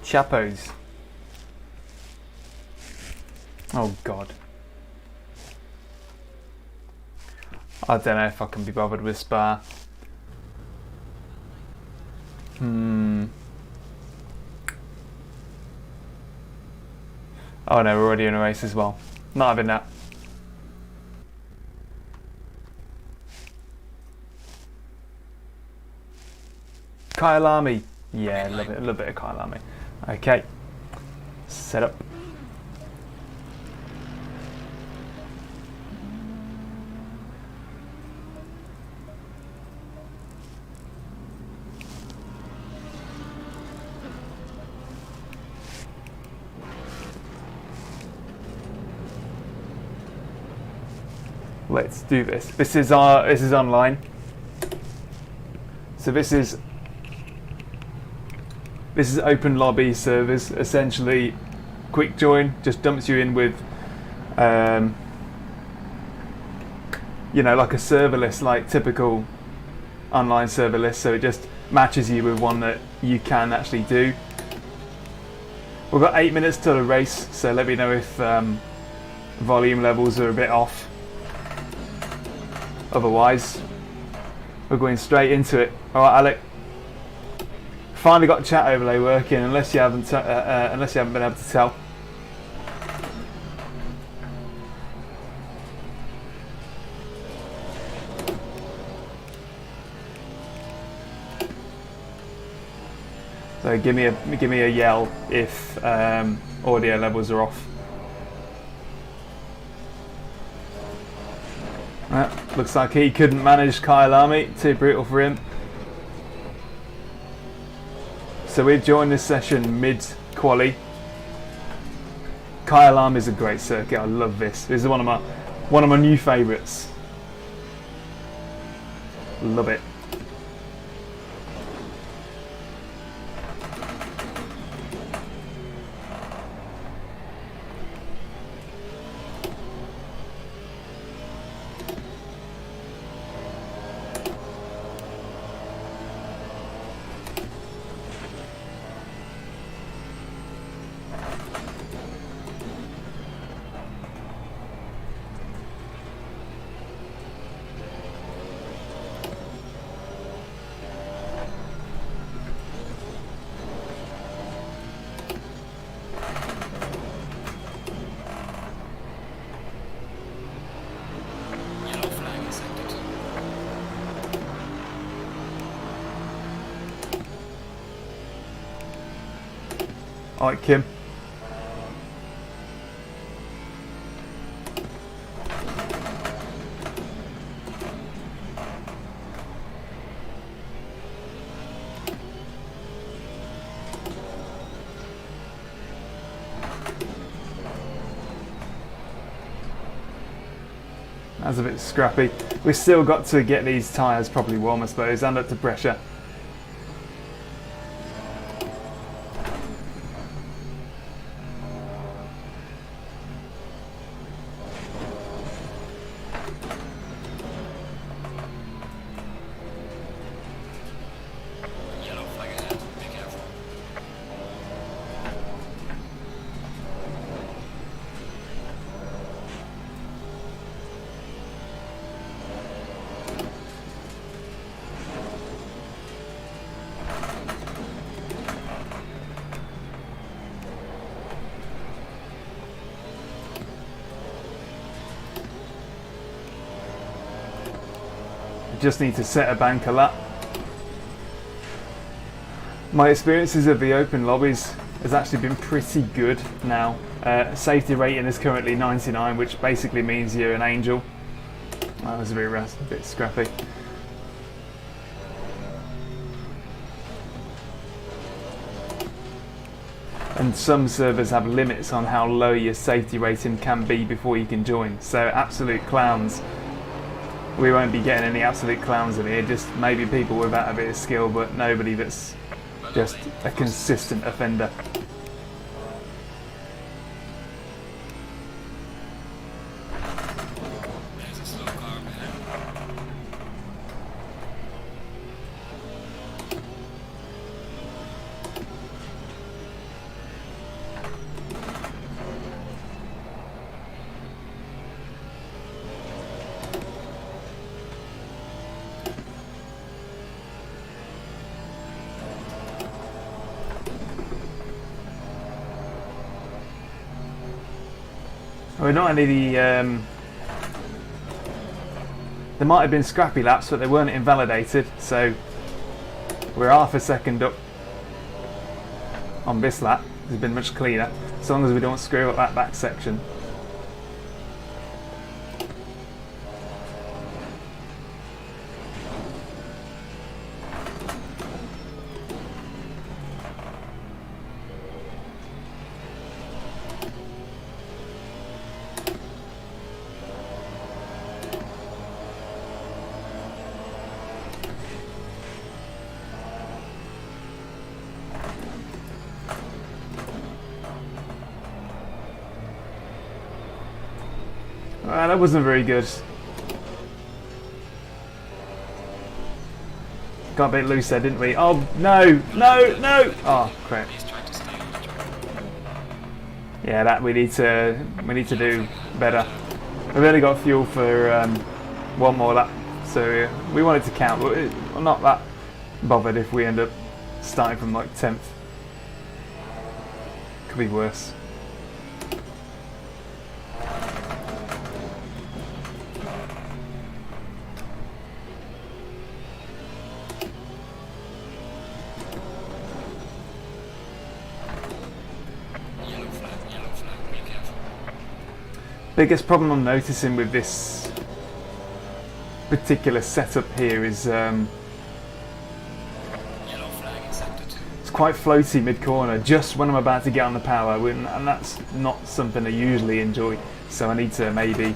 Chapos. Oh god. I don't know if I can be bothered with Spa. Oh no, we're already in a race as well. Not having that. Kyalami. Yeah, a little bit of Kyalami. Okay. Set up. Let's do this. This is online. So this is open lobby servers. Essentially, quick join just dumps you in with, you know, like a server list, like typical online server list. So it just matches you with one that you can actually do. We've got 8 minutes to the race, so let me know if volume levels are a bit off. Otherwise, we're going straight into it. All right, Alec. Finally got chat overlay working, unless you haven't been able to tell. So give me a yell if audio levels are off. Looks like he couldn't manage Kyalami, too brutal for him. So we've joined this session mid-quali. Kyalami is a great circuit, I love this. This is one of my new favourites. Love it. Alright, Kim. That's a bit scrappy. We've still got to get these tyres properly warm, I suppose, and up to pressure. Just need to set a bank a lap. My experiences of the open lobbies has actually been pretty good now. Safety rating is currently 99, which basically means you're an angel. That was a bit scrappy. And some servers have limits on how low your safety rating can be before you can join. So absolute clowns. We won't be getting any absolute clowns in here, just maybe people without a bit of skill, but nobody that's just a consistent offender. Well, not only there might have been scrappy laps, but they weren't invalidated, so we're half a second up on this lap. It's been much cleaner, as long as we don't screw up that back section. That wasn't very good. Got a bit loose there, didn't we? Oh no, no, no! Oh crap! Yeah, that we need to do better. We've only got fuel for one more lap, so we want it to count. But I'm not that bothered if we end up starting from like 10th. Could be worse. Biggest problem I'm noticing with this particular setup here is it's quite floaty mid-corner just when I'm about to get on the power, and that's not something I usually enjoy, so I need to maybe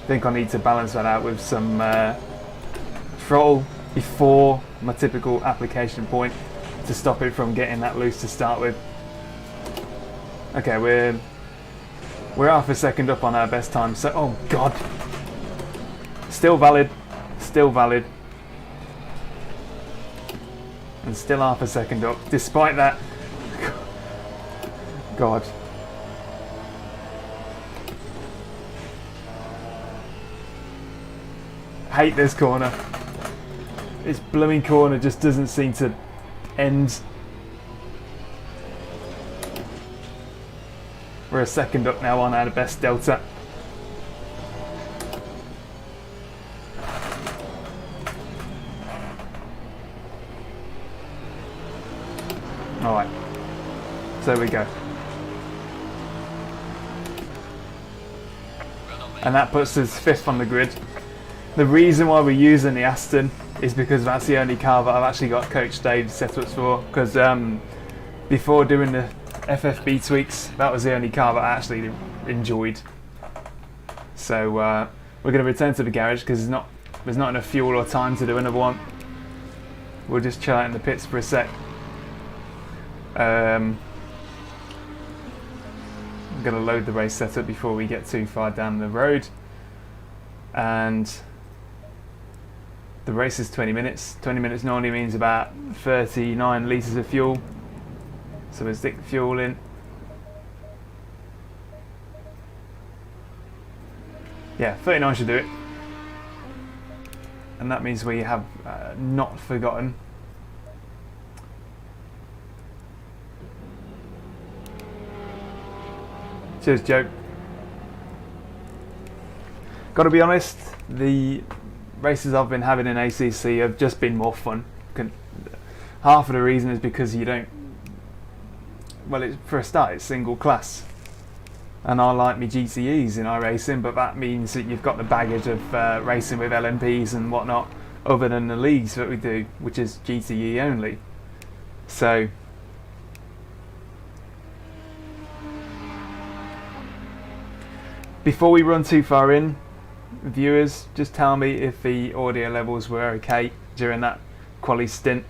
I need to balance that out with some throttle before my typical application point to stop it from getting that loose to start with. Okay, we're half a second up on our best time, so oh god. Still valid, and still half a second up, despite that. God. Hate this corner. This blooming corner just doesn't seem to end. We're a second up now on our best delta. Alright, so there we go. And that puts us 5th on the grid. The reason why we're using the Aston is because that's the only car that I've actually got Coach Dave's setups for, because before doing the FFB tweaks, that was the only car that I actually enjoyed. So we're going to return to the garage because there's not enough fuel or time to do another one. We'll just chill out in the pits for a sec. I'm going to load the race setup before we get too far down the road, and the race is 20 minutes. 20 minutes normally means about 39 litres of fuel. So we'll stick the fuel in. Yeah, 39 should do it. And that means we have not forgotten cheers, Joe. Gotta be honest, the races I've been having in ACC have just been more fun. Half of the reason is because you don't, well, for a start, it's single class, and I like me GTEs in iRacing, but that means that you've got the baggage of racing with LMPs and whatnot, other than the leagues that we do, which is GTE only. So before we run too far in, viewers, just tell me if the audio levels were okay during that quali stint.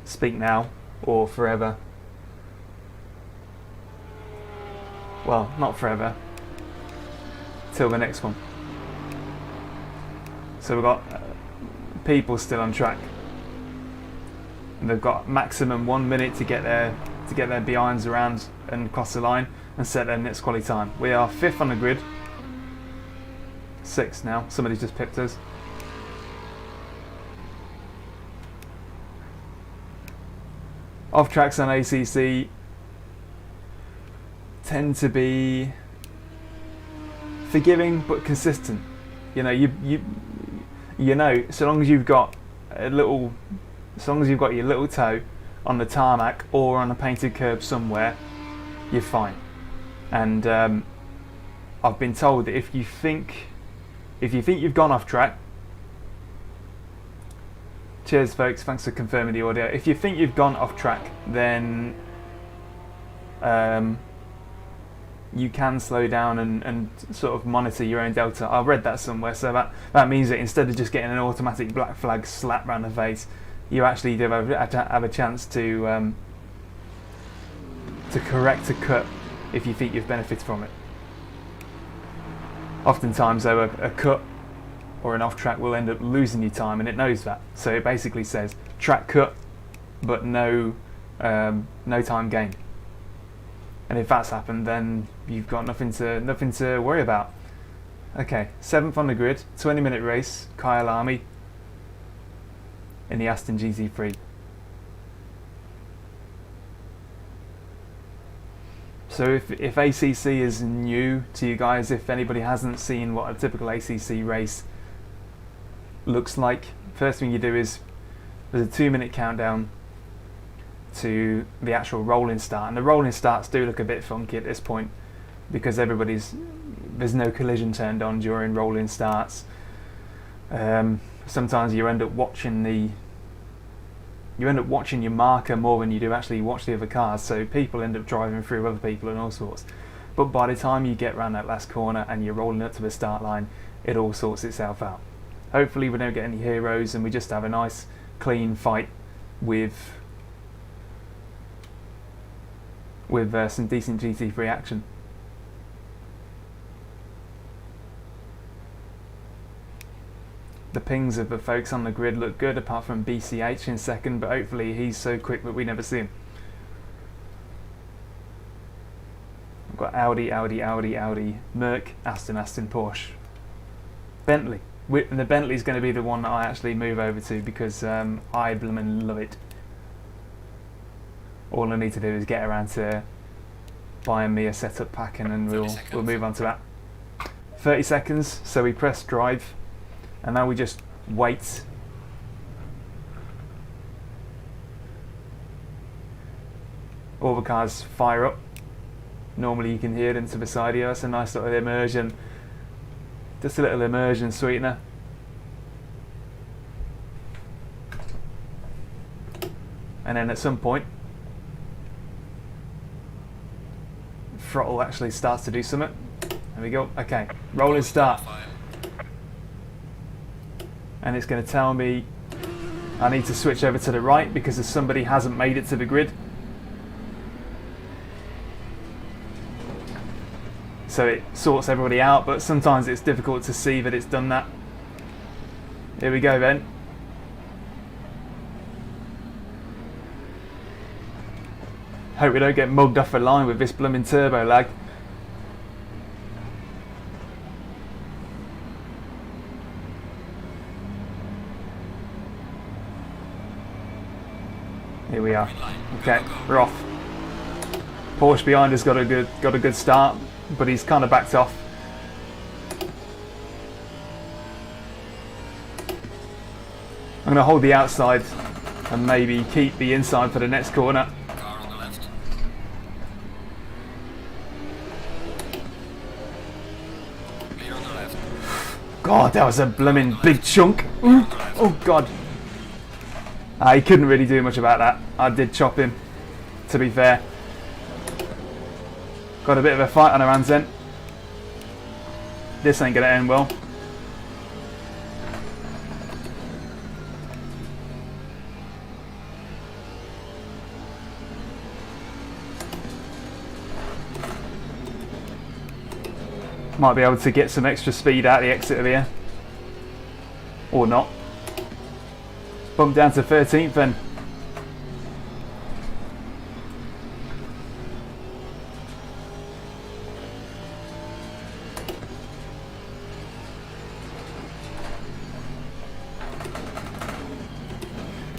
Speak now or forever. Well, not forever, till the next one. So we've got people still on track, and they've got maximum 1 minute to get their behinds around and cross the line and set their next quali time. We are 5th on the grid. 6th now. Somebody's just pipped us. Off tracks on ACC tend to be forgiving but consistent. You know, you know, so long as you've got your little toe on the tarmac or on a painted curb somewhere, you're fine. And I've been told that if you think you've gone off track, cheers folks, thanks for confirming the audio. If you think you've gone off track, then you can slow down and sort of monitor your own delta. I've read that somewhere, so that means that instead of just getting an automatic black flag slap around the face, you actually do have a chance to correct a cut if you think you've benefited from it. Oftentimes though, a cut or an off track will end up losing you time, and it knows that. So it basically says track cut, but no time gained. And if that's happened, then you've got nothing to worry about. Okay, 7th on the grid, 20-minute race, Kyle Army in the Aston GT3. So if ACC is new to you guys, if anybody hasn't seen what a typical ACC race looks like, first thing you do is there's a 2-minute countdown to the actual rolling start, and the rolling starts do look a bit funky at this point because there's no collision turned on during rolling starts. Sometimes you end up watching your marker more than you do actually watch the other cars, so people end up driving through other people and all sorts. But by the time you get around that last corner and you're rolling up to the start line, it all sorts itself out. Hopefully we don't get any heroes and we just have a nice clean fight with some decent GT3 action. The pings of the folks on the grid look good, apart from BCH in second, but hopefully he's so quick that we never see him. We've got Audi, Merc, Aston, Porsche, Bentley. And the Bentley's going to be the one that I actually move over to because I blooming love it. All I need to do is get around to buying me a setup pack, and then we'll move on to that. 30 seconds, so we press drive, and now we just wait. All the cars fire up. Normally you can hear them to the side here. That's a nice little immersion, just a little immersion sweetener. And then at some point throttle actually starts to do something. There we go. Okay, rolling start. And it's going to tell me I need to switch over to the right because somebody hasn't made it to the grid. So it sorts everybody out, but sometimes it's difficult to see that it's done that. Here we go then. Hope we don't get mugged off the line with this blooming turbo lag. Here we are. Okay, we're off. Porsche behind us got a good start, but he's kind of backed off. I'm going to hold the outside and maybe keep the inside for the next corner. God, that was a blooming big chunk. Ooh. Oh God. He couldn't really do much about that. I did chop him, to be fair. Got a bit of a fight on our hands then. This ain't going to end well. Might be able to get some extra speed out the exit of here. Or not. Bump down to 13th then.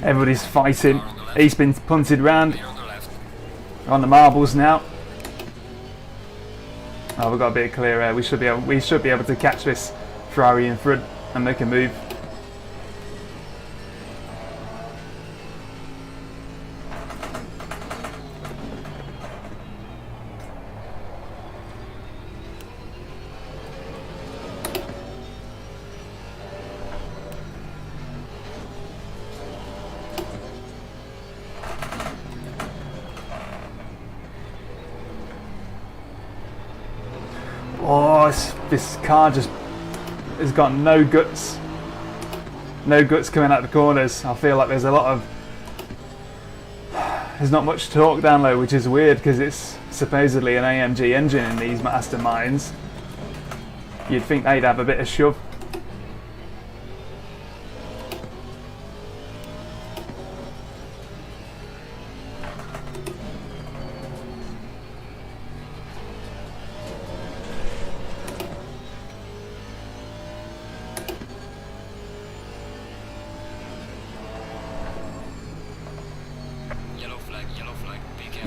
Everybody's fighting. He's been punted round. We're on the marbles now. Oh, we've got a bit of clear air. We should be able to catch this Ferrari in front and make a move. Oh, this car just has got no guts. No guts coming out the corners. I feel like there's not much torque down low, which is weird because it's supposedly an AMG engine in these Aston Martins. You'd think they'd have a bit of shove.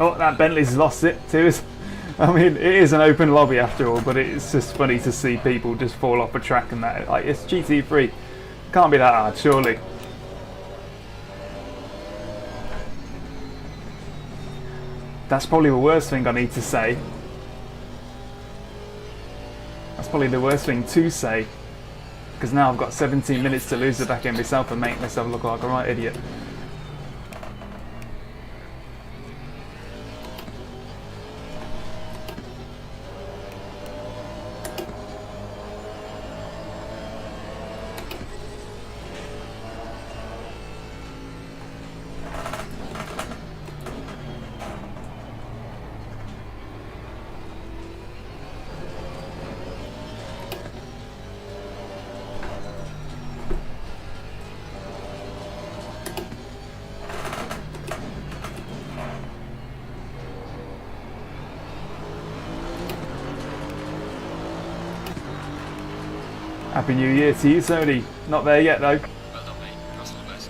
Oh, that Bentley's lost it too. I mean, it is an open lobby after all, but it's just funny to see people just fall off a track and that. Like, it's GT3. Can't be that hard, surely. That's probably the worst thing I need to say. That's probably the worst thing to say. Because now I've got 17 minutes to lose the back end myself and make myself look like a right idiot. Happy New Year to you, Sony. Not there yet though. Well done, mate. That's the best.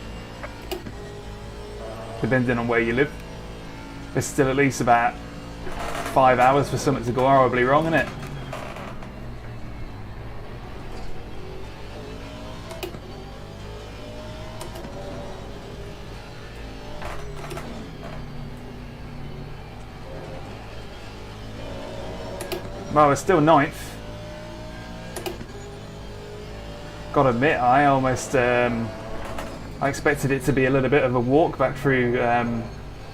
Depending on where you live. There's still at least about 5 hours for something to go horribly wrong, isn't it? Well, we're still 9th. Gotta admit, I almost I expected it to be a little bit of a walk back through up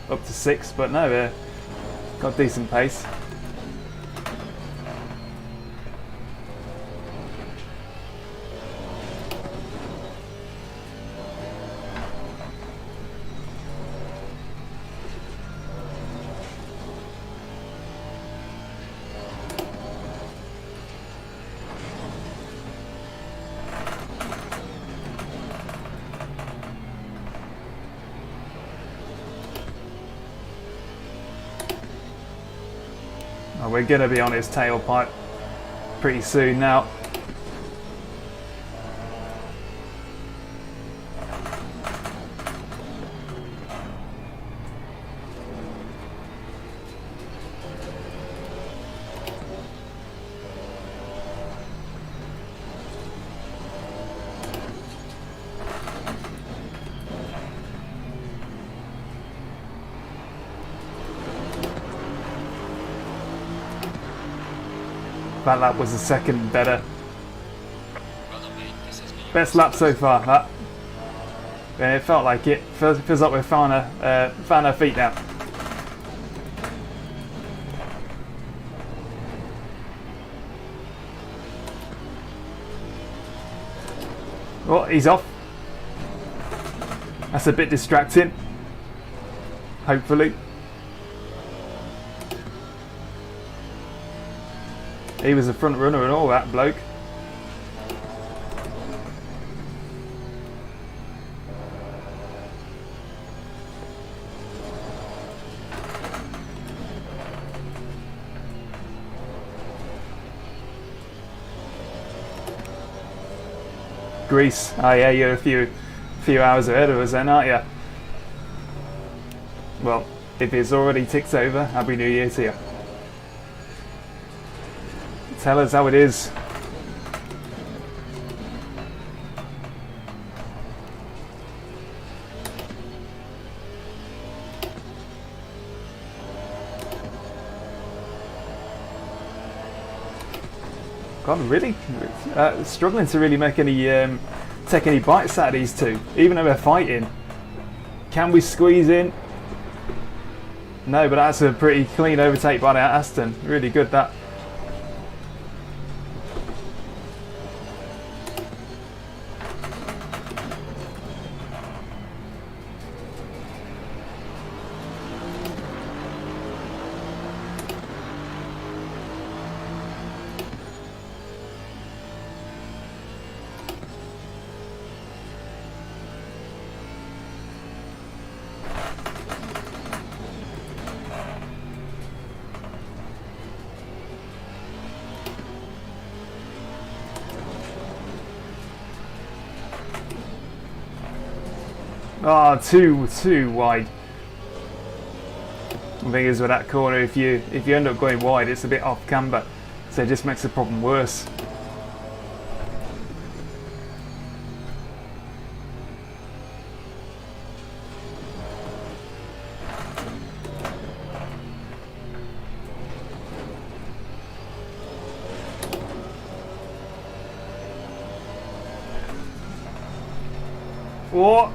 to 6th, but no, got decent pace. Oh, we're going to be on his tailpipe pretty soon now. That lap was the second better. Best lap so far, that. Yeah, it felt like it. Feels like we've found our feet now. Oh, he's off. That's a bit distracting. Hopefully. He was the front runner and all that bloke. Greece. Oh yeah, you're a few hours ahead of us then, aren't you? Well, if it's already ticked over, Happy New Year to you. Tell us how it is. God, really? Struggling to really make any take any bites out of these two, even though they're fighting. Can we squeeze in? No, but that's a pretty clean overtake by Aston. Really good, that. Ah, too wide. The thing is with that corner, if you end up going wide, it's a bit off camber, so it just makes the problem worse. What?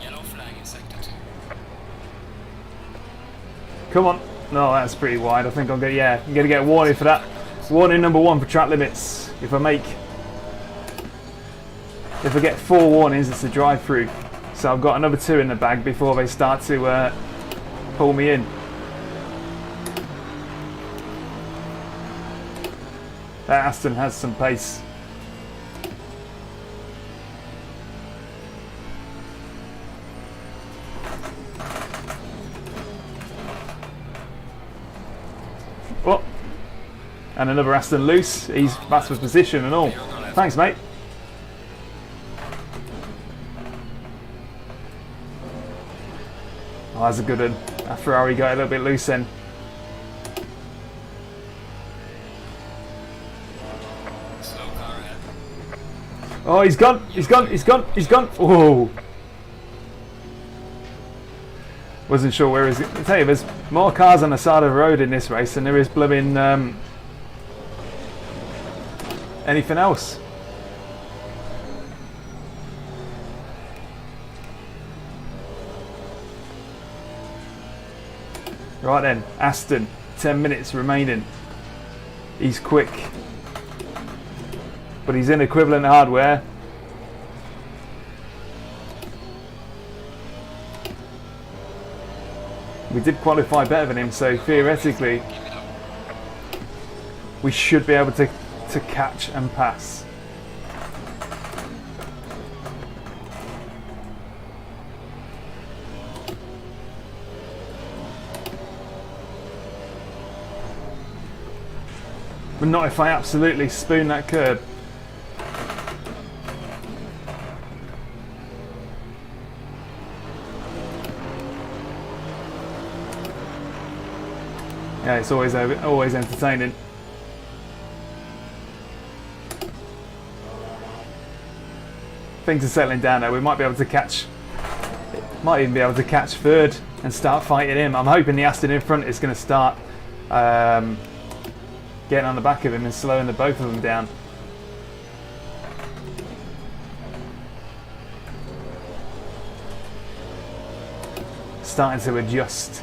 Yellow flag in sector 2. Come on. No, that's pretty wide. I think I'm going to get a warning for that. Warning number 1 for track limits. If I get 4 warnings, it's a drive-through. So I've got another 2 in the bag before they start to pull me in. That Aston has some pace. Oh, and another Aston loose. That's for position and all. Thanks, mate. Oh, that's a good one. That Ferrari got a little bit loose then. Slow car ahead. Oh, he's gone. He's gone. He's gone. He's gone. Oh. Wasn't sure where he's. I tell you, there's more cars on the side of the road in this race than there is blooming anything else. Right then, Aston, 10 minutes remaining. He's quick, but he's in equivalent hardware. We did qualify better than him, so theoretically we should be able to catch and pass. But not if I absolutely spoon that curb. Yeah, it's always entertaining. Things are settling down now. We might be able to catch, might even be able to catch third and start fighting him. I'm hoping the Aston in front is going to start getting on the back of him and slowing the both of them down. Starting to adjust.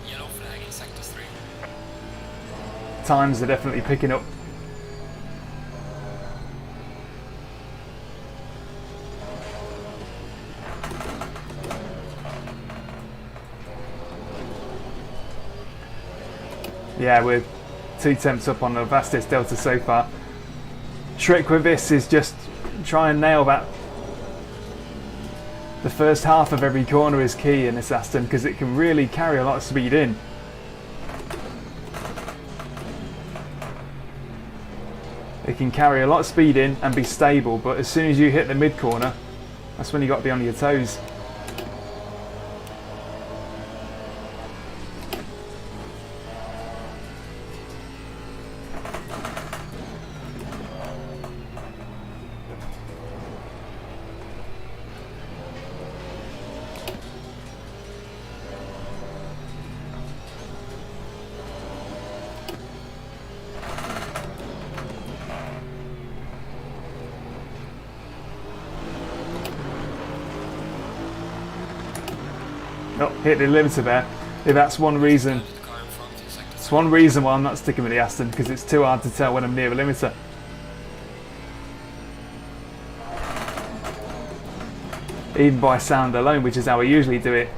Yellow flag in sector 3. Times are definitely picking up. Yeah, we're 2 tenths up on the fastest delta so far. Trick with this is just try and nail that. The first half of every corner is key in this Aston because it can really carry a lot of speed in. It can carry a lot of speed in and be stable, but as soon as you hit the mid corner, that's when you got to be on your toes. Oh, hit the limiter there. Yeah, that's one reason. The car in front in sector It's one reason why I'm not sticking with the Aston, because it's too hard to tell when I'm near a limiter. Even by sound alone, which is how I usually do it.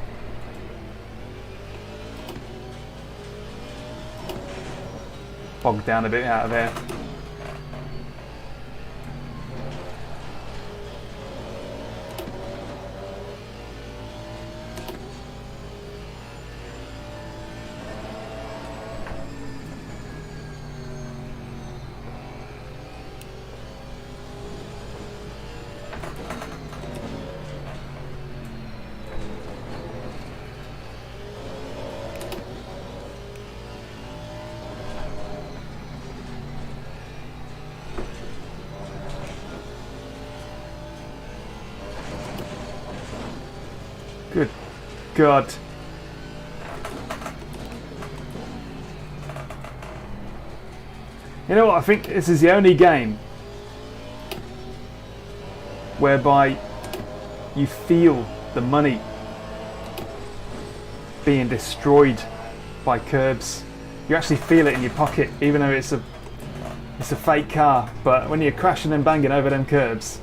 Bogged down a bit out of there. Good God. You know what, I think this is the only game whereby you feel the money being destroyed by curbs. You actually feel it in your pocket, even though it's a fake car, but when you're crashing and banging over them curbs,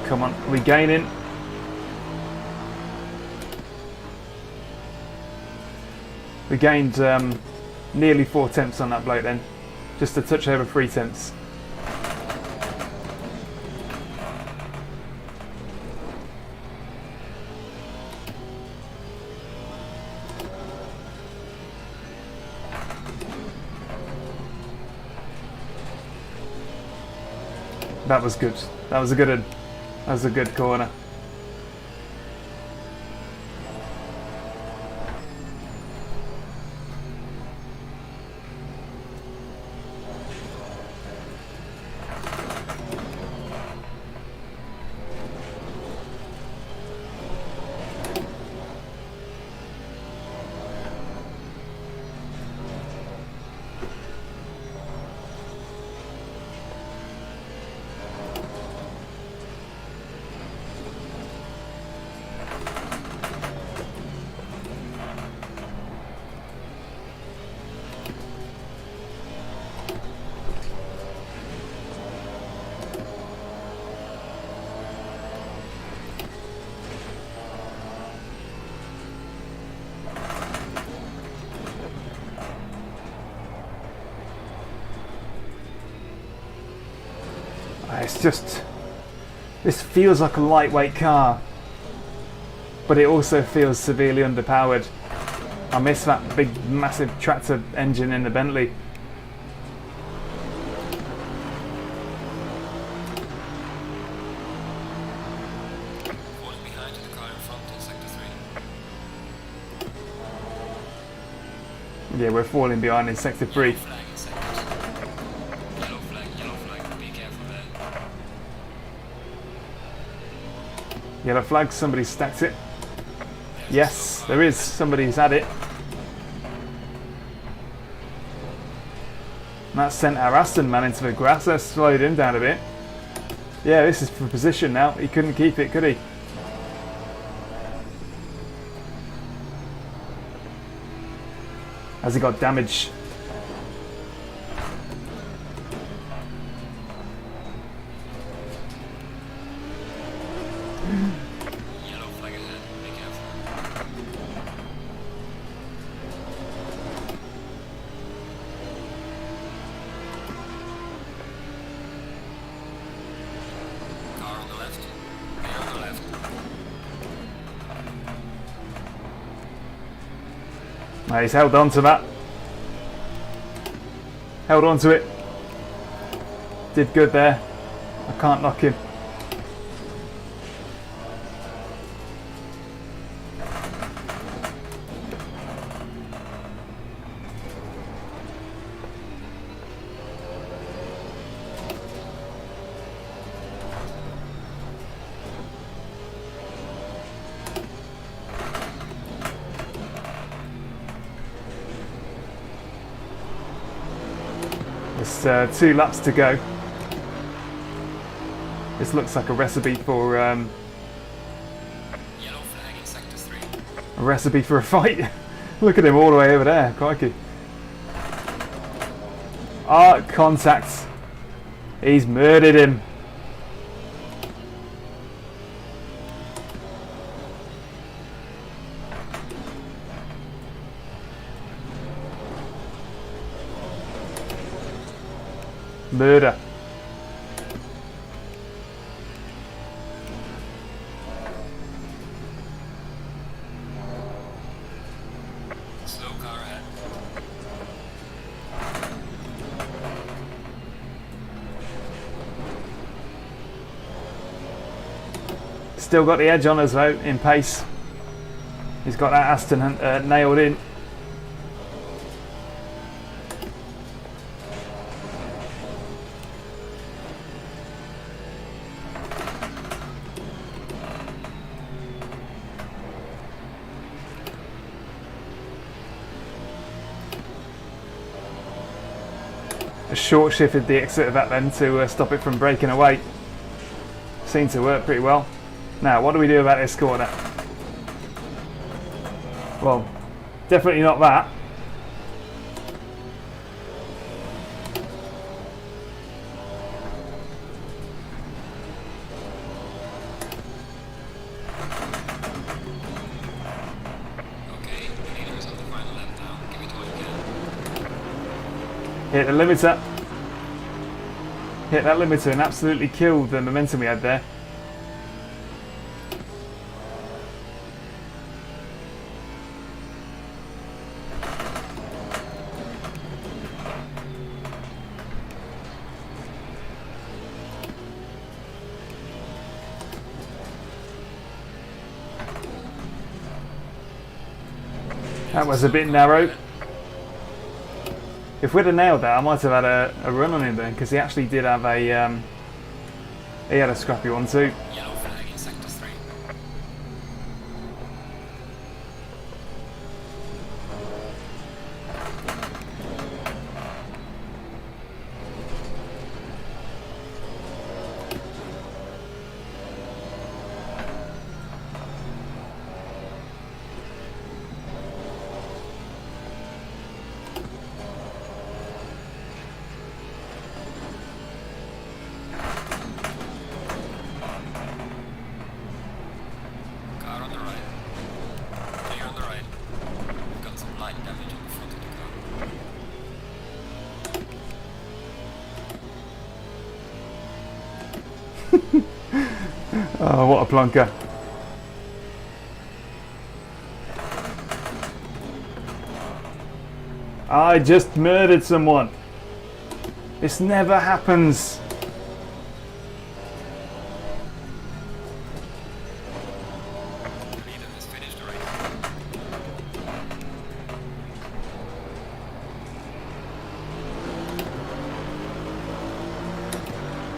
come on, we're gaining. We gained nearly 4 tenths on that bloke then. Just a touch over 3 tenths. That was good. That was a good one. That was a good corner. It's just, this feels like a lightweight car, but it also feels severely underpowered. I miss that big massive tractor engine in the Bentley. falling behind the car in front in sector 3. Yeah, we're falling behind in sector 3. Flag in sector 2. Yellow flag, be careful there. Yellow flag, somebody stacked it. Yes, there is, somebody's had it. And that sent our Aston man into the grass. That slowed him down a bit. Yeah, this is for position now. He couldn't keep it, could he? Has he got damage? Yellow flag ahead. Be careful. Car on the left. Clear on the left. No, he's held on to that. Held on to it. Did good there. I can't knock him. There's 2 laps to go. This looks like a recipe for Yellow flag in sector 3. a recipe for a fight. Look at him all the way over there, crikey. Ah, contact. He's murdered him. Murder. Slow car ahead. Still got the edge on us though, in pace. He's got that Aston nailed in. Short shifted the exit of that then to stop it from breaking away. Seemed to work pretty well. Now, what do we do about this corner? Well, definitely not that. Okay, the leader is on the final lap now. Give it all you can. Hit the limiter. Hit that limiter and absolutely killed the momentum we had there. That was a bit narrow. If we'd have nailed that, I might have had a run on him then, because he actually did have a he had a scrappy one too. Yellow flag in sector 3. Car on the right. Clear on the right. We've got some light damage on the front of the car. Oh, what a plonker. I just murdered someone. This never happens. The leader has finished the race.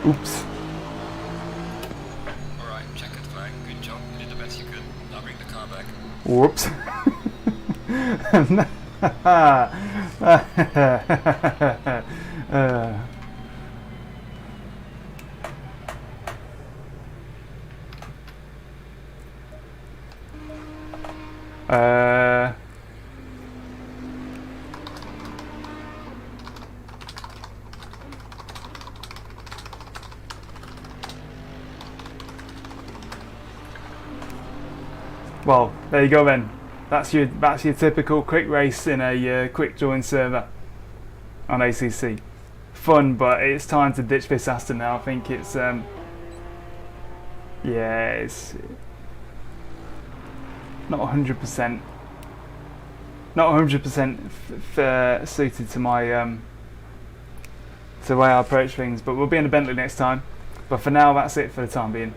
Oops. Alright, checkered flag. Good job. You did the best you could. Now bring the car back. Whoops. Well, there you go then. That's your typical quick race in a quick join server on ACC. Fun, but it's time to ditch this Aston now. I think it's yeah, it's not 100%. Not 100% suited to my to the way I approach things, but we'll be in a Bentley next time. But for now, that's it for the time being.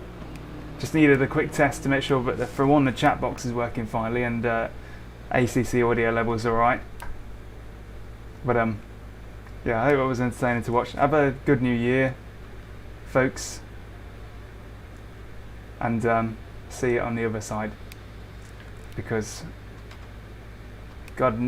Just needed a quick test to make sure that for one, the chat box is working finally and ACC audio levels are alright. But yeah, I hope it was entertaining to watch. Have a good new year, folks, and see you on the other side, because God knows